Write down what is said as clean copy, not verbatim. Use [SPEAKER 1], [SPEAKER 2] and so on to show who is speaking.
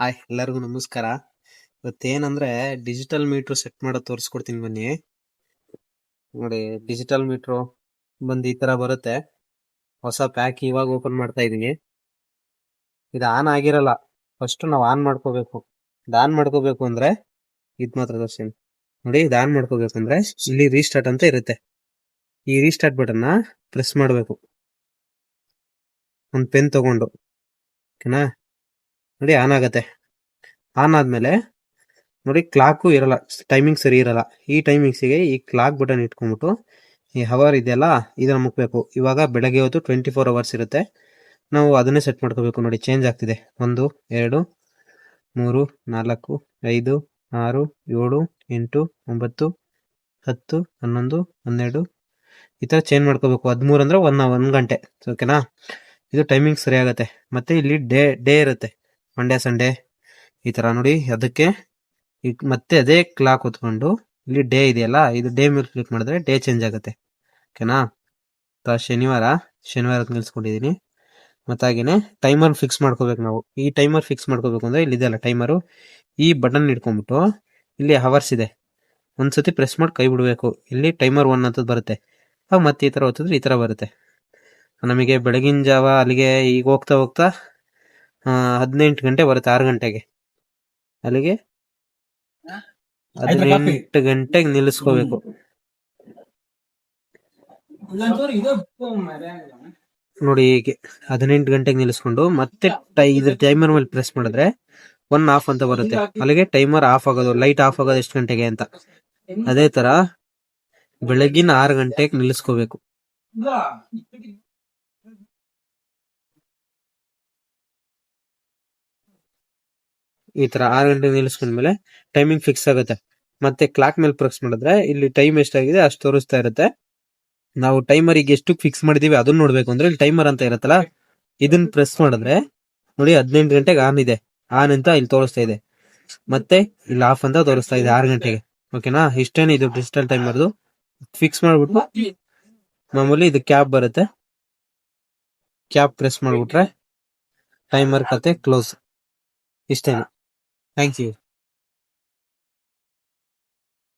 [SPEAKER 1] Hi ಎಲ್ಲರಿಗೂ ನಮಸ್ಕಾರ. ಇವತ್ತೇನಂದ್ರೆ digital metre set ಮಾಡೋದು ತೋರಿಸ್ಕೊಡ್ತೀನಿ ಬನ್ನಿ. ನೋಡಿ, ಡಿಜಿಟಲ್ ಮೀಟರ್ ಬಂದು ಈ ತರ ಬರುತ್ತೆ. ಹೊಸ ಪ್ಯಾಕ್ ಇವಾಗ ಓಪನ್ ಮಾಡ್ತಾ ಇದೀನಿ. ಇದು ಆನ್ ಆಗಿರಲ್ಲ, ಫಸ್ಟ್ ನಾವು ಆನ್ ಮಾಡ್ಕೋಬೇಕು. ಇದು ಆನ್ ಮಾಡ್ಕೋಬೇಕು ಅಂದ್ರೆ ಇದ್ ಮಾತ್ರ ತೋರಿಸ್ತೀನಿ ನೋಡಿ. ಇದು ಆನ್ ಮಾಡ್ಕೋಬೇಕು ಅಂದ್ರೆ ಇಲ್ಲಿ ರೀಸ್ಟಾರ್ಟ್ ಅಂತ ಇರುತ್ತೆ. ಈ ರೀಸ್ಟಾರ್ಟ್ ಬಟನ್ ನ ಪ್ರೆಸ್ ಮಾಡಬೇಕು ಒಂದು ಪೆನ್ ತಗೊಂಡು. ಓಕೆನಾ? ನೋಡಿ ಆನ್ ಆಗತ್ತೆ. ಆನ್ ಆದ್ಮೇಲೆ ನೋಡಿ ಕ್ಲಾಕು ಇರಲ್ಲ, ಟೈಮಿಂಗ್ ಸರಿ ಇರಲ್ಲ. ಈ ಟೈಮಿಂಗ್ಸಿಗೆ ಈ ಕ್ಲಾಕ್ ಬಟನ್ ಇಟ್ಕೊಂಡ್ಬಿಟ್ಟು ಈ ಹವರ್ ಇದೆಯಲ್ಲ ಇದನ್ನ ಮುಕ್ಬೇಕು. ಇವಾಗ ಬೆಳಗ್ಗೆ ಹೊತ್ತು 24 ಅವರ್ಸ್ ಇರುತ್ತೆ, ನಾವು ಅದನ್ನೇ ಸೆಟ್ ಮಾಡ್ಕೋಬೇಕು. ನೋಡಿ ಚೇಂಜ್ ಆಗ್ತಿದೆ. 1 2 3 4 5 6 7 8 9 10 11 12 ಈ ತರ ಚೇಂಜ್ ಮಾಡ್ಕೋಬೇಕು. 13 ಅಂದ್ರೆ 1 ಗಂಟೆ. ಓಕೆನಾ? ಇದು ಟೈಮಿಂಗ್ ಸರಿ ಆಗತ್ತೆ. ಮತ್ತೆ ಇಲ್ಲಿ ಡೇ ಇರುತ್ತೆ, ಮಂಡೇ ಸಂಡೇ ಈ ತರ. ನೋಡಿ ಅದಕ್ಕೆ ಮತ್ತೆ ಅದೇ ಕ್ಲಾಕ್ ಹೊತ್ಕೊಂಡು ಇಲ್ಲಿ ಡೇ ಇದೆಯಲ್ಲ, ಇದು ಡೇ ಮೇಲೆ ಕ್ಲಿಕ್ ಮಾಡಿದ್ರೆ ಡೇ ಚೇಂಜ್ ಆಗುತ್ತೆ. ಓಕೆನಾ? ಶನಿವಾರ ನಿಲ್ಸ್ಕೊಂಡಿದೀನಿ. ಮತ್ತಾಗೇನೆ ಟೈಮರ್ ಫಿಕ್ಸ್ ಮಾಡ್ಕೋಬೇಕು ನಾವು. ಈ ಟೈಮರ್ ಫಿಕ್ಸ್ ಮಾಡ್ಕೋಬೇಕು ಅಂದ್ರೆ ಇಲ್ಲಿ ಇದೆಯಲ್ಲ ಟೈಮರು, ಈ ಬಟನ್ ಇಟ್ಕೊಂಡ್ಬಿಟ್ಟು ಇಲ್ಲಿ ಹವರ್ಸ್ ಇದೆ, ಒಂದ್ಸತಿ ಪ್ರೆಸ್ ಮಾಡಿ ಕೈ ಬಿಡಬೇಕು. ಇಲ್ಲಿ ಟೈಮರ್ 1 ಅಂತ ಬರುತ್ತೆ. ಮತ್ತೆ ಈ ತರ ಹೊತ್ತಿದ್ರೆ ಈ ತರ ಬರುತ್ತೆ. ನಮಗೆ ಬೆಳಗಿನ ಜಾವ ಅಲ್ಲಿಗೆ ಈಗ ಹೋಗ್ತಾ ಹೋಗ್ತಾ 18 ಗಂಟೆ ಬರುತ್ತೆ. 6 ಗಂಟೆಗೆ ಅಲ್ಲಿಗೆ 18 ಗಂಟೆಗೆ ನಿಲ್ಲಿಸ್ಕೋಬೇಕು. ನೋಡಿ ಹೀಗೆ 18 ಗಂಟೆಗೆ ನಿಲ್ಲಿಸ್ಕೊಂಡು ಮತ್ತೆ ಇದ್ರ ಟೈಮರ್ ಮೇಲೆ ಪ್ರೆಸ್ ಮಾಡಿದ್ರೆ 1 ಆಫ್ ಅಂತ ಬರುತ್ತೆ. ಅಲ್ಲಿಗೆ ಟೈಮರ್ ಆಫ್ ಆಗೋದು, ಲೈಟ್ ಆಫ್ ಆಗೋದು ಎಷ್ಟು ಗಂಟೆಗೆ ಅಂತ. ಅದೇ ತರ ಬೆಳಗಿನ 6 ಗಂಟೆಗೆ ನಿಲ್ಲಿಸ್ಕೋಬೇಕು. ಈ ತರ 6 ಗಂಟೆಗೆ ನಿಲ್ಲಿಸ್ಕೊಂಡ್ಮೇಲೆ ಟೈಮಿಂಗ್ ಫಿಕ್ಸ್ ಆಗುತ್ತೆ. ಮತ್ತೆ ಕ್ಲಾಕ್ ಮೇಲೆ ಪ್ರೆಸ್ ಮಾಡಿದ್ರೆ ಇಲ್ಲಿ ಟೈಮ್ ಎಷ್ಟಾಗಿದೆ ಅಷ್ಟು ತೋರಿಸ್ತಾ ಇರುತ್ತೆ. ನಾವು ಟೈಮರ್ ಈಗ ಎಷ್ಟು ಫಿಕ್ಸ್ ಮಾಡಿದೀವಿ ಅದನ್ನ ನೋಡ್ಬೇಕು ಅಂದ್ರೆ ಇಲ್ಲಿ ಟೈಮರ್ ಅಂತ ಇರುತ್ತಲ್ಲ, ಇದನ್ನ ಪ್ರೆಸ್ ಮಾಡಿದ್ರೆ ನೋಡಿ 18 ಗಂಟೆಗೆ ಆನ್ ಇದೆ, ಆನ್ ಅಂತ ಇಲ್ಲಿ ತೋರಿಸ್ತಾ ಇದೆ. ಮತ್ತೆ ಇಲ್ಲಿ ಆಫ್ ಅಂತ ತೋರಿಸ್ತಾ ಇದೆ 6 ಗಂಟೆಗೆ. ಓಕೆನಾ? ಇಷ್ಟೇನೆ ಇದು ಡಿಜಿಟಲ್ ಟೈಮರ್ದು. ಫಿಕ್ಸ್ ಮಾಡ್ಬಿಟ್ಟು ಮಾಮೂಲಿ ಇದು ಕ್ಯಾಪ್ ಬರುತ್ತೆ, ಕ್ಯಾಪ್ ಪ್ರೆಸ್ ಮಾಡ್ಬಿಟ್ರೆ ಟೈಮರ್ ಕತೆ ಕ್ಲೋಸ್. ಇಷ್ಟೇನೆ. Thank you.